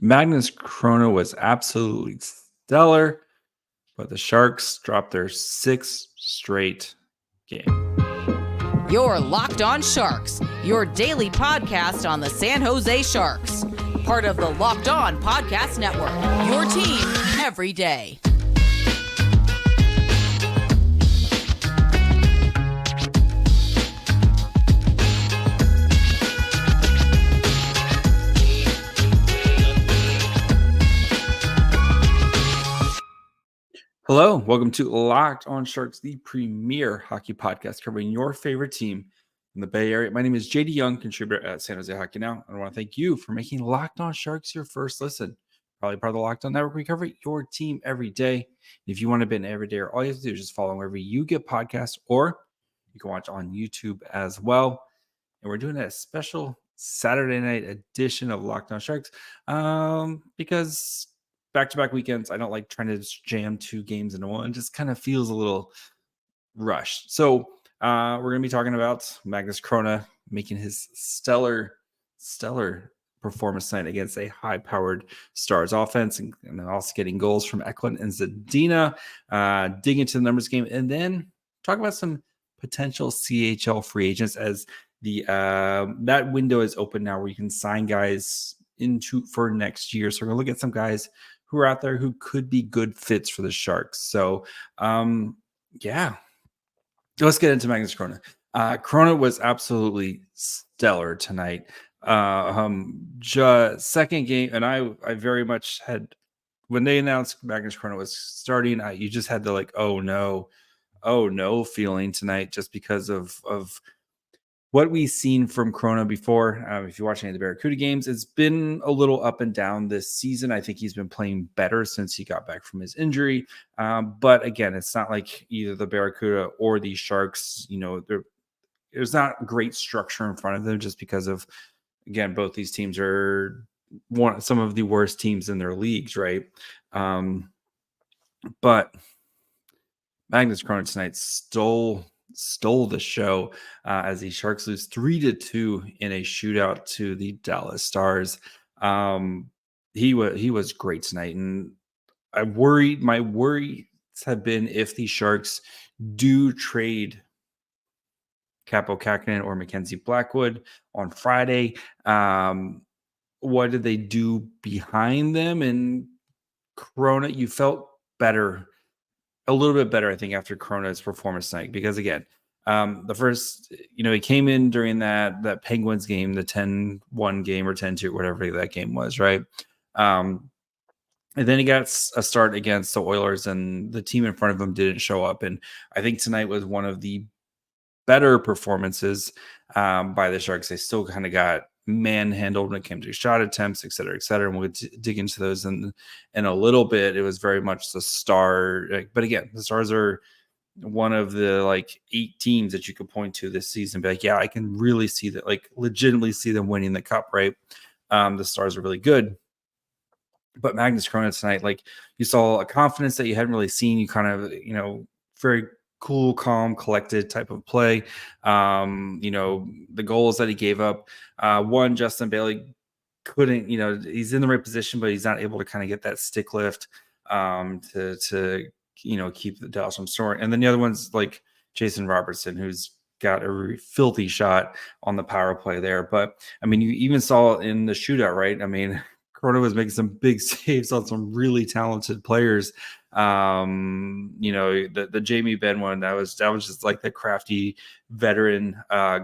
Magnus Chrona was absolutely stellar, but the Sharks dropped their sixth straight game. You're Locked On Sharks, your daily podcast on the San Jose Sharks. Part of the Locked On Podcast Network, your team every day. Hello, welcome to Locked On Sharks, the premier hockey podcast covering your favorite team in the Bay Area. My name is JD Young, contributor at San Jose Hockey Now. And I want to thank you for making Locked On Sharks your first listen. Probably part of the Locked On Network. We cover your team every day. If you want to be an everyday, all you have to do is just follow wherever you get podcasts, or you can watch on YouTube as well. And we're doing a special Saturday night edition of Locked On Sharks because back-to-back weekends, I don't like trying to just jam two games into one. It just kind of feels a little rushed. So we're going to be talking about Magnus Chrona making his stellar performance tonight against a high-powered Stars offense, and also getting goals from Eklund and Zadina, dig into the numbers game, and then talk about some potential CHL free agents as the that window is open now where you can sign guys for next year. So we're going to look at some guys who are out there who could be good fits for the Sharks. So, yeah, let's get into Magnus Chrona. Chrona was absolutely stellar tonight. Second game, and I very much had, when they announced Magnus Chrona was starting, you just had the oh no feeling tonight, just because of what we've seen from Chrona before. If you're watching any of the Barracuda games, it's been a little up and down this season. I think he's been playing better since he got back from his injury. But again, it's not like either the Barracuda or the Sharks, there's not great structure in front of them, just because of, again, both these teams are some of the worst teams in their leagues, right? But Magnus Chrona tonight stole the show as the Sharks lose 3-2 in a shootout to the Dallas Stars. He was great tonight, and my worries have been if the Sharks do trade Capo Kakinen or Mackenzie Blackwood on Friday, what did they do behind them? And Chrona, you felt better, a little bit better, I think, after Chrona's performance tonight, because again, the first, he came in during that Penguins game, the 10-1 game or 10-2, whatever that game was, right? And then he got a start against the Oilers, and the team in front of him didn't show up. And I think tonight was one of the better performances by the Sharks. They still kind of got manhandled when it came to shot attempts, et cetera, and we'll dig into those in a little bit. It was very much the Star, but again, the Stars are one of the 8 teams that you could point to this season, be like, yeah, I can really see that, legitimately see them winning the cup, right? The Stars are really good. But Magnus Chrona tonight, you saw a confidence that you hadn't really seen. You kind of, very cool, calm, collected type of play. The goals that he gave up, one, Justin Bailey couldn't, he's in the right position, but he's not able to kind of get that stick lift to keep the Dallas from scoring. And then the other one's like Jason Robertson, who's got a filthy shot on the power play there. But I mean, you even saw in the shootout, right? I mean, Chrona was making some big saves on some really talented players. The Jamie Benn one, that was just like the crafty veteran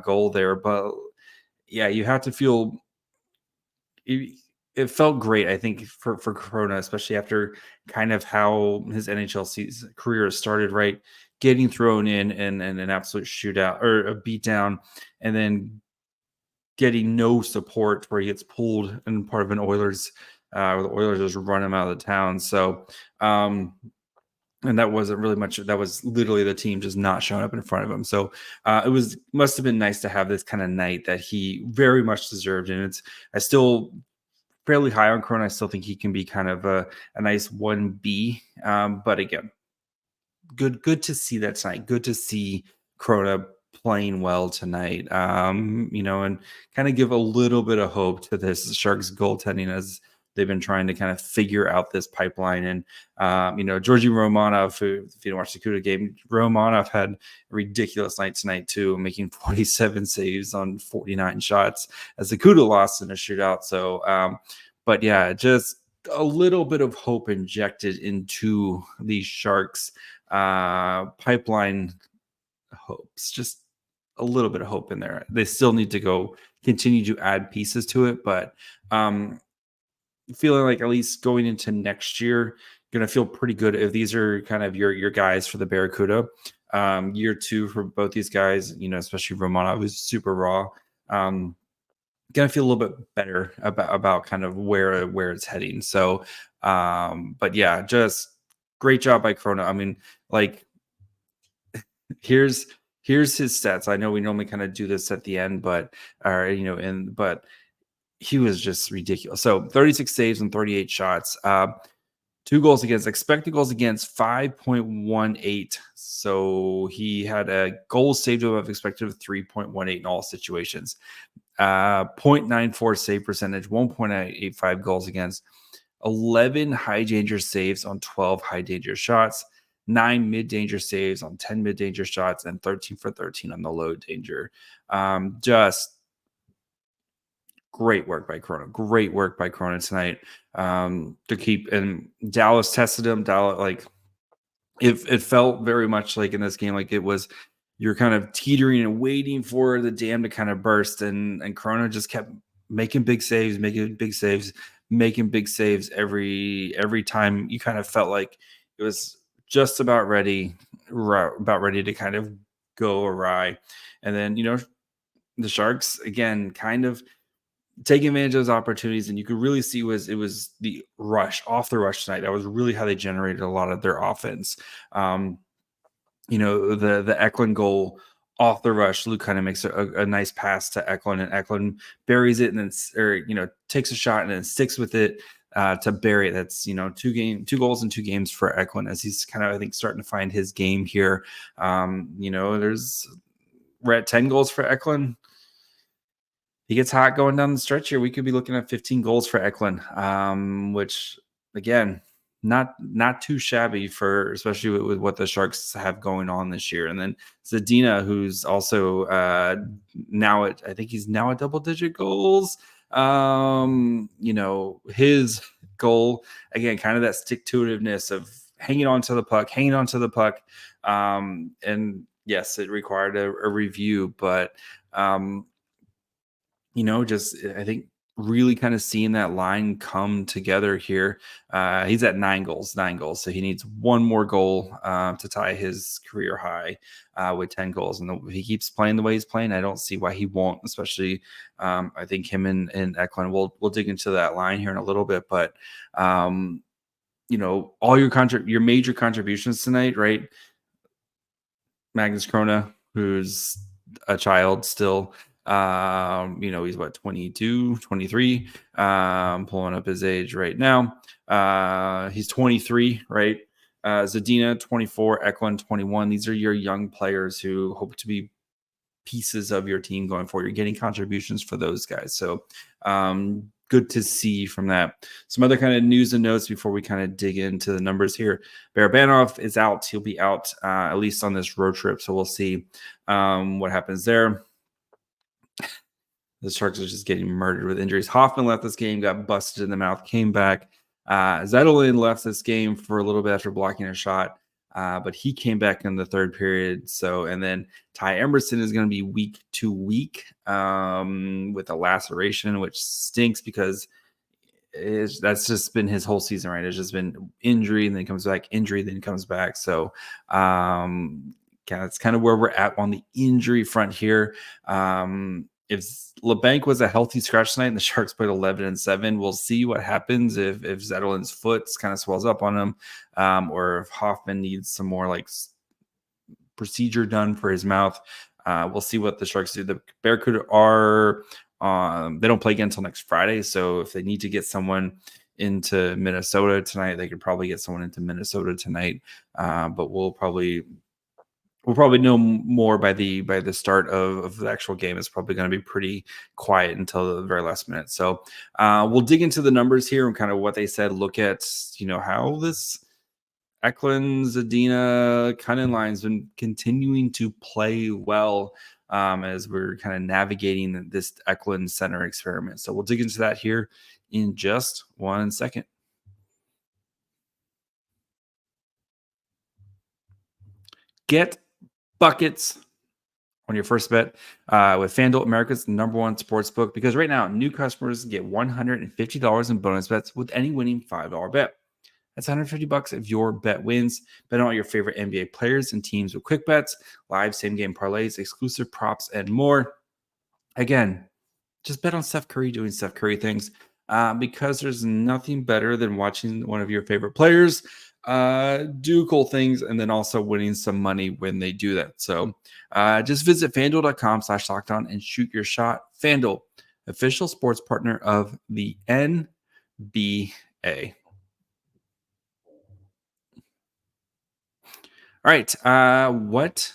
goal there. But yeah, you have to feel it felt great, I think, for Chrona, especially after kind of how his NHL career started, right? Getting thrown in an absolute shootout or a beatdown, and then getting no support where he gets pulled and part of an Oilers, where the Oilers just run him out of the town. So, and that wasn't really much. That was literally the team just not showing up in front of him. So must have been nice to have this kind of night that he very much deserved. And I still fairly high on Chrona. I still think he can be kind of a nice 1B. But again, good to see that tonight. Good to see Chrona playing well tonight, and kind of give a little bit of hope to this Sharks goaltending, as they've been trying to kind of figure out this pipeline. And Georgi Romanov, who, if you don't watch the Cuda game, Romanov had a ridiculous night tonight too, making 47 saves on 49 shots as the Cuda lost in a shootout. So, but yeah, just a little bit of hope injected into these Sharks pipeline hopes, just a little bit of hope in there. They still need to continue to add pieces to it, but feeling like at least going into next year, going to feel pretty good if these are kind of your guys for the Barracuda. Year 2 for both these guys, especially Romanov, who's super raw. Going to feel a little bit better about kind of where it's heading. So, but yeah, just great job by Chrona. I mean, like, here's his stats. I know we normally kind of do this at the end, but he was just ridiculous. So 36 saves and 38 shots. 2 goals against, expected goals against 5.18. So he had a goal saved above expected of 3.18 in all situations. 0.94 save percentage, 1.85 goals against, 11 high danger saves on 12 high danger shots, 9 mid danger saves on 10 mid danger shots, and 13 for 13 on the low danger. Just great work by Chrona. Great work by Chrona tonight to keep. And Dallas tested him. Dallas, like, it felt very much like in this game, like it was you're kind of teetering and waiting for the dam to kind of burst, and Chrona just kept making big saves every time. You kind of felt like it was just about ready to kind of go awry. And then the Sharks again kind of taking advantage of those opportunities, and you could really see it was the rush tonight. That was really how they generated a lot of their offense. The Eklund goal off the rush, Luke kind of makes a nice pass to Eklund, and Eklund buries it, and then takes a shot and then sticks with it to bury it. That's 2 goals in 2 games for Eklund, as he's kind of, I think, starting to find his game here. We're at 10 goals for Eklund. He gets hot going down the stretch here. We could be looking at 15 goals for Eklund, which again, not too shabby for, especially with what the Sharks have going on this year. And then Zadina, who's also I think he's now at double-digit goals. His goal again, kind of that stick-to-itiveness of hanging on to the puck. And yes, it required a review, but I think really kind of seeing that line come together here. He's at 9 goals. So he needs 1 more goal to tie his career high with 10 goals. And if he keeps playing the way he's playing, I don't see why he won't, especially I think him and Eklund. We'll dig into that line here in a little bit, but all your major contributions tonight, right? Magnus Chrona, who's a child still. He's what, 22, 23, pulling up his age right now. He's 23, right? Zadina, 24, Eklund, 21. These are your young players who hope to be pieces of your team going forward. You're getting contributions for those guys. So, good to see from that. Some other kind of news and notes before we kind of dig into the numbers here. Barabanov is out. He'll be out at least on this road trip. So we'll see what happens there. The Sharks are just getting murdered with injuries. Hoffman left this game, got busted in the mouth, came back. Zetterlund left this game for a little bit after blocking a shot, but he came back in the third period. And then Ty Emerson is going to be week to week with a laceration, which stinks because that's just been his whole season, right? It's just been injury and then comes back, injury, then comes back. So that's kind of where we're at on the injury front here. If LeBanc was a healthy scratch tonight and the Sharks played 11-7, we'll see what happens if Zetterlund's foot kind of swells up on him, or if Hoffman needs some more like procedure done for his mouth. We'll see what the Sharks do. The Barracuda they don't play again until next Friday, so if they need to get someone into Minnesota tonight, they could probably get someone into Minnesota tonight. But we'll probably we'll probably know more by the start of the actual game. It's probably going to be pretty quiet until the very last minute. So we'll dig into the numbers here and kind of what they said. Look at how this Eklund, Zadina kind of line's been continuing to play well as we're kind of navigating this Eklund center experiment. So we'll dig into that here in just 1 second. Get buckets on your first bet with FanDuel, America's #1 sports book, because right now new customers get $150 in bonus bets with any winning $5 bet. That's $150 if your bet wins. Bet on all your favorite NBA players and teams with quick bets, live same-game parlays, exclusive props, and more. Again, just bet on Steph Curry doing Steph Curry things because there's nothing better than watching one of your favorite players do cool things and then also winning some money when they do that. So just visit FanDuel.com/lockdown and shoot your shot. FanDuel, official sports partner of the NBA. All right. What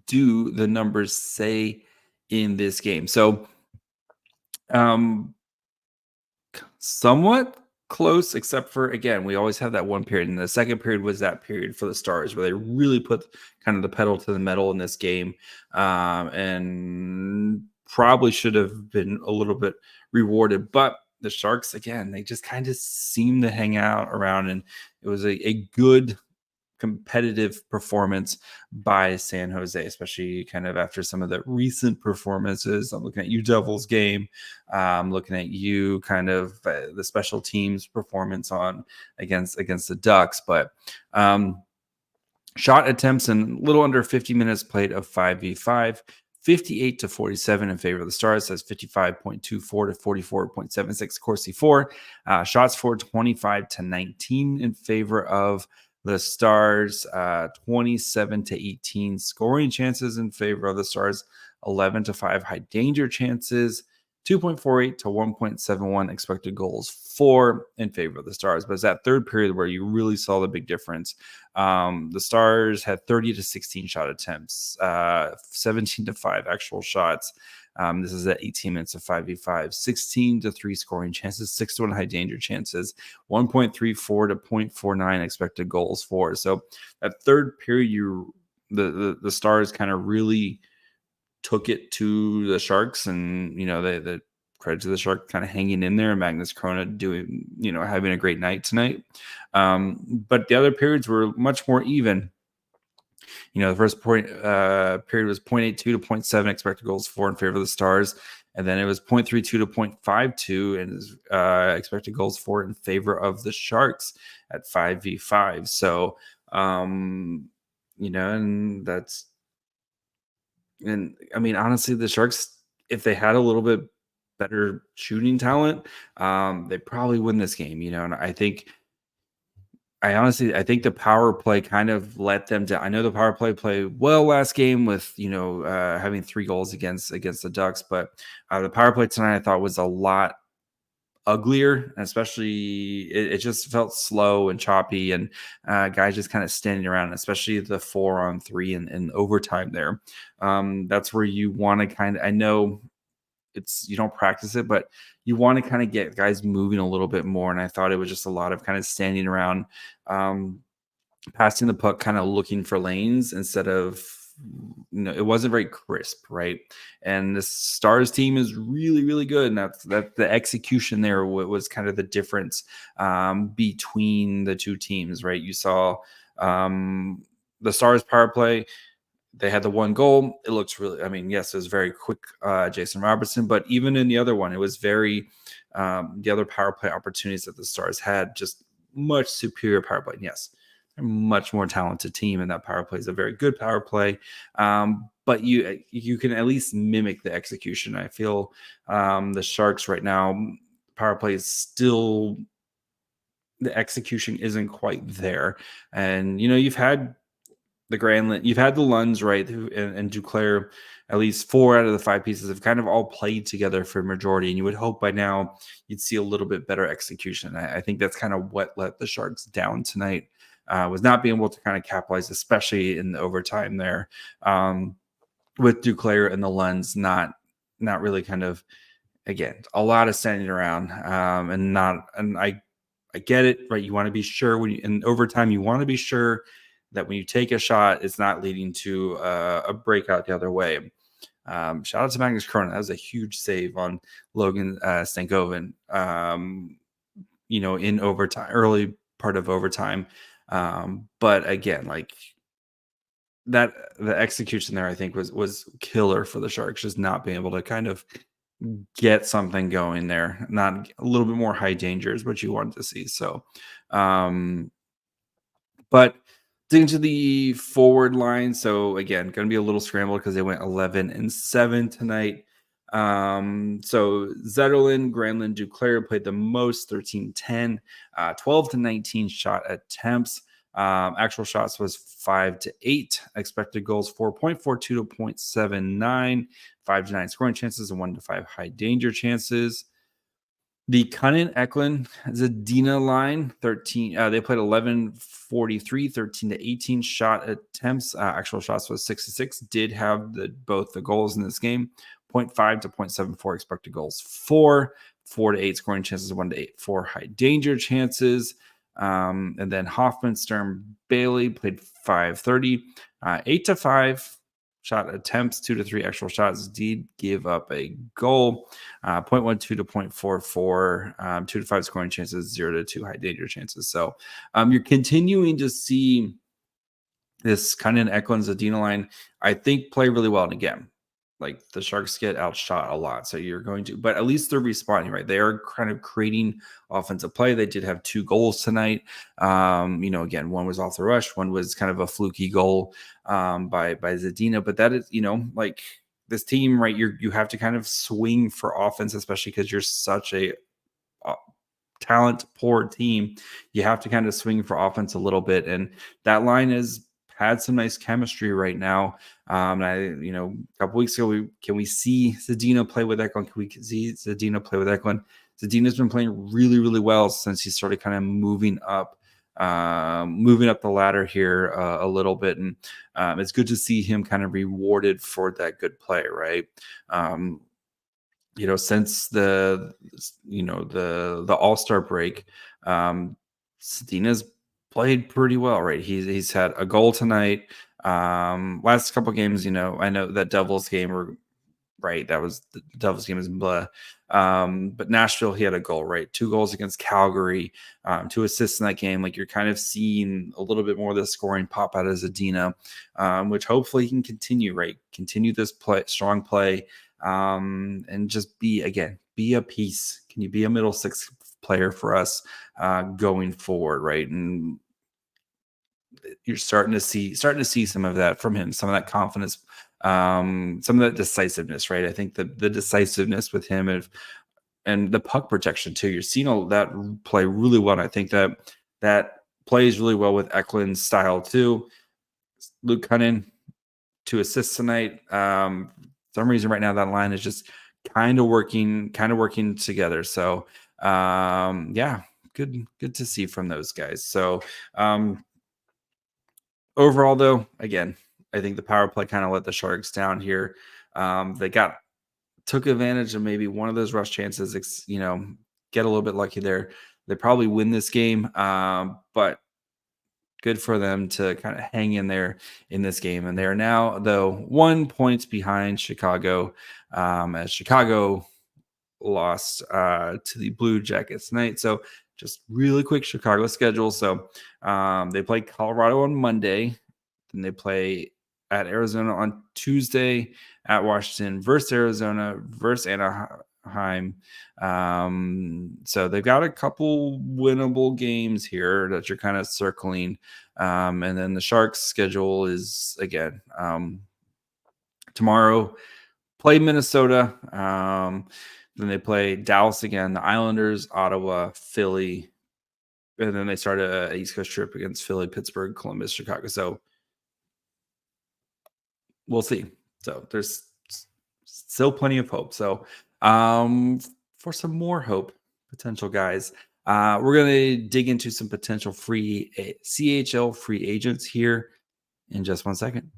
do the numbers say in this game? So, somewhat close, except for, again, we always have that one period. And the second period was that period for the Stars where they really put kind of the pedal to the metal in this game, and probably should have been a little bit rewarded. But the Sharks, again, they just kind of seem to hang out around, and it was a good competitive performance by San Jose, especially kind of after some of the recent performances. I'm looking at you Devils game. I'm looking at you kind of the special teams performance on against the Ducks, but shot attempts in a little under 50 minutes played of 5v5. 58-47 in favor of the Stars. That's 55.24 to 44.76 Corsi 4. Shots for 25-19 in favor of the Stars. 27-18 scoring chances in favor of the Stars. 11-5 high danger chances. 2.48 to 1.71 expected goals for in favor of the Stars. But it's that third period where you really saw the big difference. The Stars had 30-16 shot attempts, 17-5 actual shots. This is at 18 minutes of 5v5, 16-3 scoring chances, 6-1 high danger chances, 1.34 to 0.49 expected goals for. So that third period, the Stars kind of really took it to the Sharks, and the credit to the Sharks kind of hanging in there, and Magnus Chrona doing having a great night tonight. But the other periods were much more even. The first period was 0.82 to 0.7 expected goals for in favor of the Stars, and then it was 0.32 to 0.52 and expected goals for in favor of the Sharks at 5v5. So and that's. And I mean, honestly, the Sharks, if they had a little bit better shooting talent, they probably win this game, and I think the power play kind of let them down. I know the power play played well last game with, having 3 goals against the Ducks, but the power play tonight I thought was a lot uglier, especially it just felt slow and choppy, and guys just kind of standing around, especially the 4-on-3 and overtime there. That's where you want to kind of, I know you don't practice it, but you want to kind of get guys moving a little bit more. And I thought it was just a lot of kind of standing around, passing the puck, kind of looking for lanes instead of, it wasn't very crisp, right? And the Stars team is really, really good, and that the execution there was kind of the difference between the two teams, right? You saw the Stars power play. They had the 1 goal. It looks really, yes, it was very quick, Jason Robertson, but even in the other one, it was very, the other power play opportunities that the Stars had, just much superior power play. And yes, they're a much more talented team, and that power play is a very good power play. But you can at least mimic the execution. I feel the Sharks right now, power play is still, the execution isn't quite there. And, you've had the Granlund, you've had the Lunds, right, and Duclair, at least 4 out of the 5 pieces have kind of all played together for a majority, and you would hope by now you'd see a little bit better execution. I think that's kind of what let the Sharks down tonight. was not being able to kind of capitalize, especially in the overtime there, with Duclair and the Lens not really kind of, again, a lot of standing around, and I get it, right? You want to be sure when you, in overtime, you want to be sure that when you take a shot, it's not leading to a breakout the other way. Shout out to Magnus Chrona. That was a huge save on Logan Stankoven, in overtime, early part of overtime. But again, like that, the execution there, I think was killer for the Sharks, just not being able to kind of get something going there. Not a little bit more high danger is what you wanted to see. So, but digging to the forward line. So again, going to be a little scrambled because they went 11-7 tonight. So Zetterlund, Granlund, Duclair played the most, 13-10, 12-19 shot attempts. Actual shots was 5-8. Expected goals 4.42 to 0.79. 5-9 scoring chances and 1-5 high danger chances. The Cunnin, Eklund, Zadina line, 13. They played 11-43, 13-18 shot attempts. Actual shots was 6-6. Did have both the goals in this game. 0.5 to 0.74 expected goals for 4-8 scoring chances, 1-8 for high danger chances. And then Hoffman, Sturm, Bailey played 5-30, 8-5 shot attempts, 2-3 actual shots. Did give up a goal, 0.12 to 0.44, 2-5 scoring chances, 0-2 high danger chances. So you're continuing to see this kind of Eklund Zadina line, I think, play really well. And again, like the Sharks get outshot a lot. So you're going to, but at least they're responding, right? They are kind of creating offensive play. They did have 2 goals tonight. Again, one was off the rush, one was kind of a fluky goal by Zadina. But that is, like this team, right? You have to kind of swing for offense, especially because you're such a talent poor team. You have to kind of swing for offense a little bit. And that line has had some nice chemistry right now. A couple weeks ago, can we see Zadina play with Eklund? Can we see Zadina play with Eklund? Zadina's been playing really, really well since he started kind of moving up the ladder here a little bit. And it's good to see him kind of rewarded for that good play, right? Since the All-Star break, Zadina's played pretty well, right? He's had a goal tonight. Last couple games, I know that Devils game were right. That was the Devils game is blah. But Nashville, he had a goal, right? 2 goals against Calgary, 2 assists in that game. Like you're kind of seeing a little bit more of the scoring pop out of Zadina, which hopefully he can continue, right? Continue this strong play, and just be a piece. Can you be a middle 6 player for us going forward, right? And you're starting to see some of that from him, some of that confidence, some of that decisiveness, right? I think the decisiveness with him and the puck protection too. You're seeing all that play really well. And I think that plays really well with Eklund's style too. Luke Cunnin, 2 assists tonight. Some reason right now that line is just kind of working together. So good to see from those guys. So overall, though, again, I think the power play kind of let the Sharks down here. They took advantage of maybe one of those rush chances, get a little bit lucky there. They probably win this game, but good for them to kind of hang in there in this game. And they are now, though, 1 point behind Chicago, as Chicago lost to the Blue Jackets tonight. So just really quick Chicago schedule. So they play Colorado on Monday. Then they play at Arizona on Tuesday, at Washington versus Arizona versus Anaheim. So they've got a couple winnable games here that you're kind of circling. And then the Sharks schedule is, again, tomorrow play Minnesota. Then they play Dallas again, the Islanders, Ottawa, Philly, and then they start a East Coast trip against Philly, Pittsburgh, Columbus, Chicago. So we'll see. So there's still plenty of hope. So for some more hope, potential guys, We're going to dig into some potential CHL free agents here in just 1 second.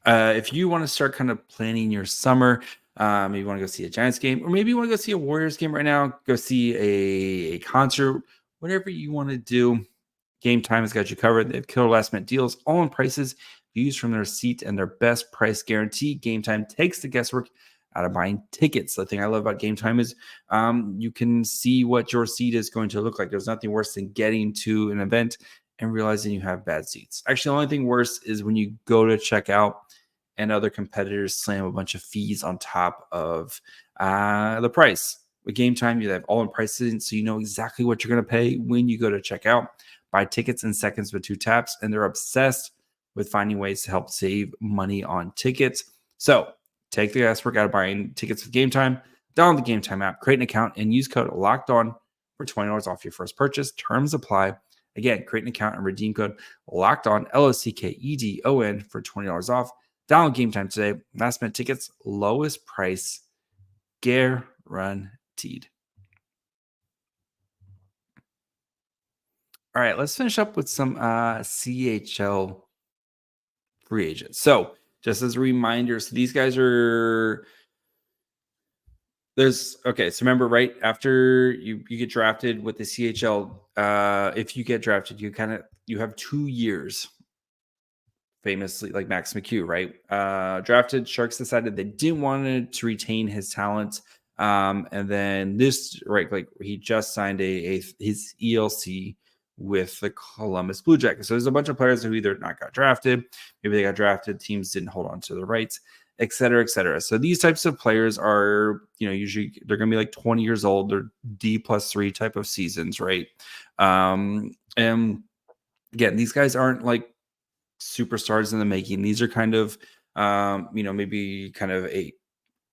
If you want to start kind of planning your summer, maybe you want to go see a Giants game, or maybe you want to go see a Warriors game right now, go see a concert, whatever you want to do. Game Time has got you covered. They have killer last minute deals, all in prices, views from their seat, and their best price guarantee. Game Time takes the guesswork out of buying tickets. The thing I love about Game Time is you can see what your seat is going to look like. There's nothing worse than getting to an event and realizing you have bad seats. Actually, the only thing worse is when you go to check out and other competitors slam a bunch of fees on top of the price. With Game Time, you have all in pricing, so you know exactly what you're going to pay when you go to check out. Buy tickets in seconds with 2 taps, and they're obsessed with finding ways to help save money on tickets. So take the guesswork out of buying tickets with Game Time. Download the Game Time app, create an account, and use code LOCKEDON for $20 off your first purchase. Terms apply. Again, create an account and redeem code LOCKEDON, LOCKEDON, for $20 off. Download Game Time today. Last minute tickets, lowest price, guaranteed. All right, let's finish up with some CHL free agents. So just as a reminder, so these guys are so remember, right after you get drafted with the CHL, if you get drafted, you have 2 years. Famously, like Max McHugh, right? Drafted, Sharks decided they didn't want to retain his talent. And then this, right, like he just signed his ELC with the Columbus Blue Jackets. So there's a bunch of players who either not got drafted, maybe they got drafted, teams didn't hold on to their rights, et cetera, et cetera. So these types of players are, usually they're going to be like 20 years old. They're D+3 type of seasons, right? And again, these guys aren't like superstars in the making. These are kind of, maybe kind of a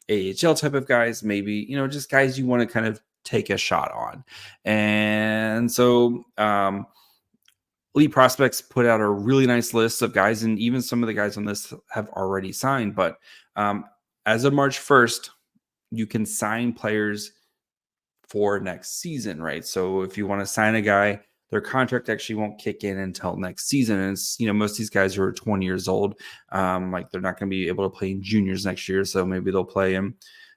AHL type of guys, maybe, just guys you want to kind of take a shot on. And so Elite Prospects put out a really nice list of guys, and even some of the guys on this have already signed. But as of March 1st, you can sign players for next season, right? So if you want to sign a guy, their contract actually won't kick in until next season. And it's, most of these guys are 20 years old. Like they're not going to be able to play in juniors next year. So maybe they'll play in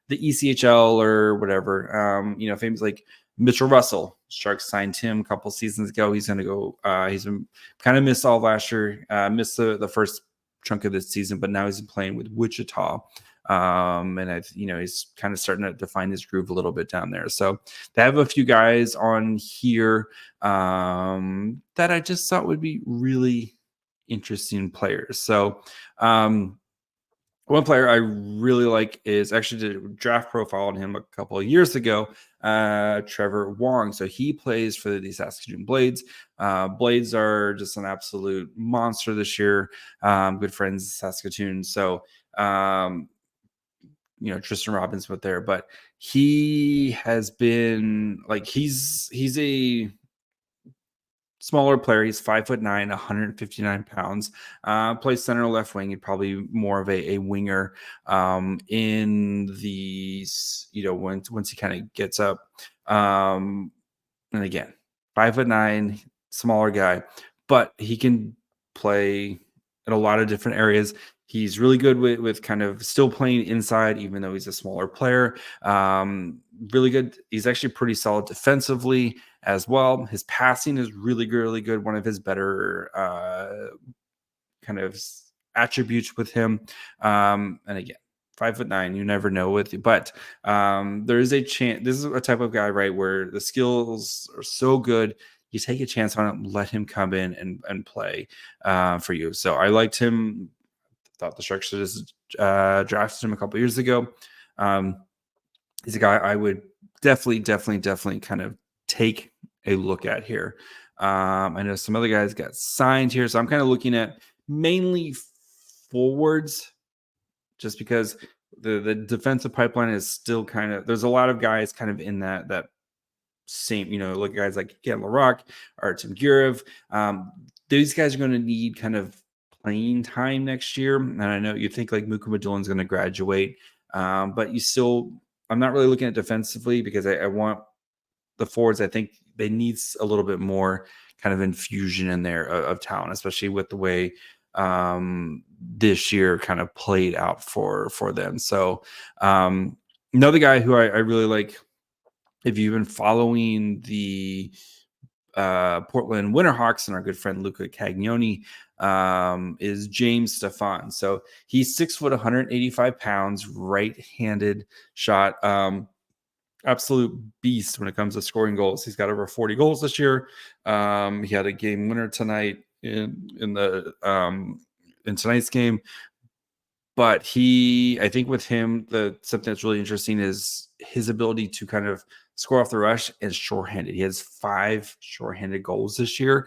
the ECHL or whatever. Famous like Mitchell Russell, Sharks signed him a couple seasons ago. He's going to go, he's been kind of missed all last year, missed the first chunk of this season, but now he's playing with Wichita. And he's kind of starting to define his groove a little bit down there. So they have a few guys on here that I just thought would be really interesting players. So one player I really like is actually did a draft profile on him a couple of years ago, Trevor Wong. So he plays for the Saskatoon Blades. Blades are just an absolute monster this year. Good friends, Saskatoon. So Tristan Robbins went there, but he has been like, he's a smaller player. He's 5'9", 159 pounds, plays center or left wing. He'd probably more of a winger in these, once he kind of gets up. And again, 5'9", smaller guy, but he can play in a lot of different areas. He's really good with kind of still playing inside, even though he's a smaller player. Really good. He's actually pretty solid defensively as well. His passing is really, really good. One of his better kind of attributes with him. And again, 5'9", you never know with you, but there is a chance. This is a type of guy, right, where the skills are so good. You take a chance on him, let him come in and play for you. So I liked him. Thought the Sharks should have drafted him a couple years ago. He's a guy I would definitely kind of take a look at here. I know some other guys got signed here, so I'm kind of looking at mainly forwards, just because the defensive pipeline is still kind of, there's a lot of guys kind of in that same, look at guys like Ken Larocque, Artem Gurev. These guys are going to need kind of playing time next year. And I know you think like Muku Madulin's going to graduate, but you still, I'm not really looking at defensively because I want the forwards. I think they need a little bit more kind of infusion in there of talent, especially with the way this year kind of played out for them. So another guy who I really like, if you've been following the Portland Winterhawks and our good friend Luca Cagnoni, is James Stefan. So he's 6 foot, 185 pounds, right-handed shot. Absolute beast when it comes to scoring goals. He's got over 40 goals this year. He had a game winner tonight in tonight's game. But I think with him, something that's really interesting is his ability to kind of score off the rush and shorthanded. He has 5 shorthanded goals this year,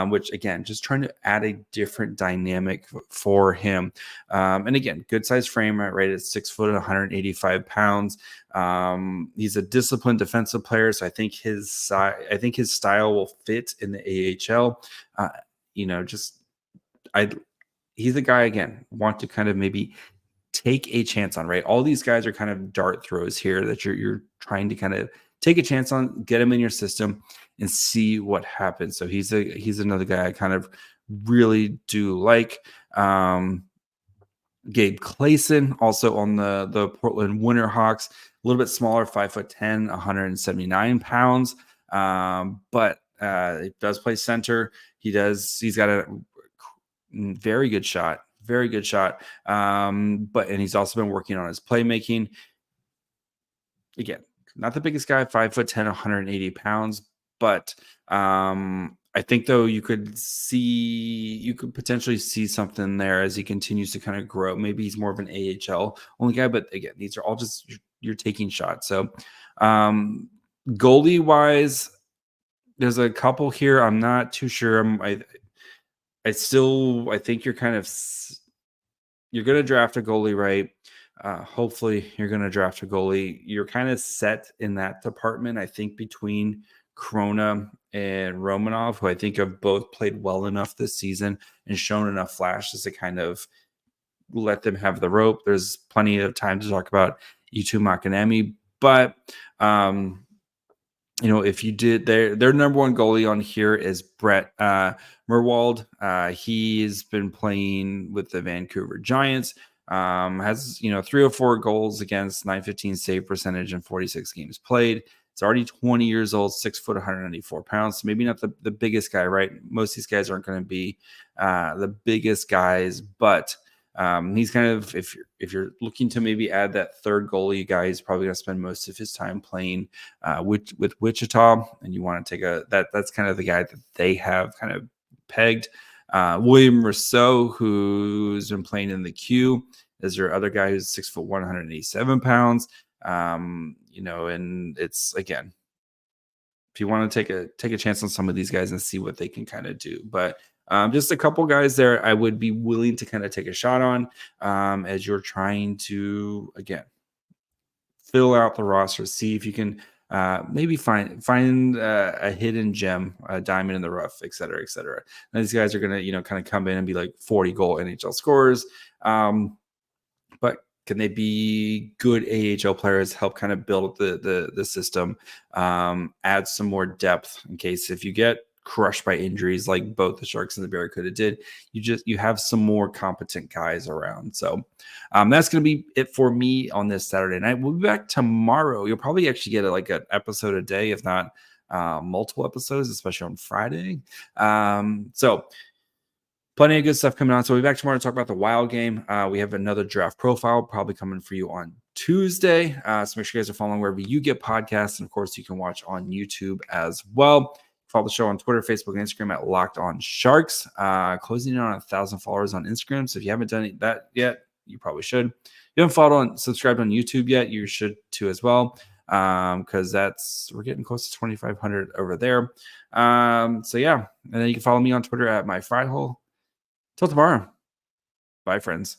which again, just trying to add a different dynamic for him. And again, good size frame, right? At 6 foot and 185 pounds. He's a disciplined defensive player, so I think his style will fit in the AHL. He's a guy, again, want to kind of maybe take a chance on, right? All these guys are kind of dart throws here that you're trying to kind of take a chance on, get him in your system and see what happens. So he's another guy I kind of really do like. Gabe Clayson, also on the Portland Winterhawks, a little bit smaller, 5'10", 179 pounds. But he does play center. He's got a very good shot. And he's also been working on his playmaking. Again, not the biggest guy, 5'10", 180 pounds, but I think though you could potentially see something there as he continues to kind of grow. Maybe he's more of an AHL only guy, but again, these are all just you're taking shots. So goalie wise, there's a couple here. I'm not too sure. I think you're going to draft a goalie, right? Hopefully you're going to draft a goalie. You're kind of set in that department. I think between Chrona and Romanov, who I think have both played well enough this season and shown enough flashes to kind of let them have the rope. There's plenty of time to talk about Eetu Makiniemi, but if you did, their number one goalie on here is Brett Merwald. He's been playing with the Vancouver Giants. Has 304 goals against, 915 save percentage in 46 games played. It's already 20 years old, 6 foot, 194 pounds. So maybe not the biggest guy, right? Most of these guys aren't going to be the biggest guys, but he's kind of, if you're looking to maybe add that third goalie guy, he's probably going to spend most of his time playing with Wichita, and you want to take that's kind of the guy that they have kind of pegged. William Rousseau, who's been playing in the Q, is your other guy who's 6 foot, 187 pounds. And it's, again, if you want to take a chance on some of these guys and see what they can kind of do, but just a couple guys there I would be willing to kind of take a shot on as you're trying to, again, fill out the roster, see if you can maybe find a hidden gem, a diamond in the rough, et cetera, et cetera. And these guys are going to, kind of come in and be like 40 goal NHL scorers. But can they be good AHL players, help kind of build the system, add some more depth in case if you get crushed by injuries like both the Sharks and the Barracuda did, you have some more competent guys around. So that's going to be it for me on this Saturday night. We'll be back tomorrow. You'll probably actually get an episode a day, if not multiple episodes, especially on Friday. So plenty of good stuff coming on. So we'll be back tomorrow to talk about the Wild game. We have another draft profile probably coming for you on Tuesday. So make sure you guys are following wherever you get podcasts. And of course, you can watch on YouTube as well. Follow the show on Twitter, Facebook, and Instagram at Locked On Sharks. Closing in on 1,000 followers on Instagram. So if you haven't done that yet, you probably should. If you haven't subscribed on YouTube yet, you should too as well. Because we're getting close to 2,500 over there. So yeah, and then you can follow me on Twitter at MyFryHole. Till tomorrow. Bye, friends.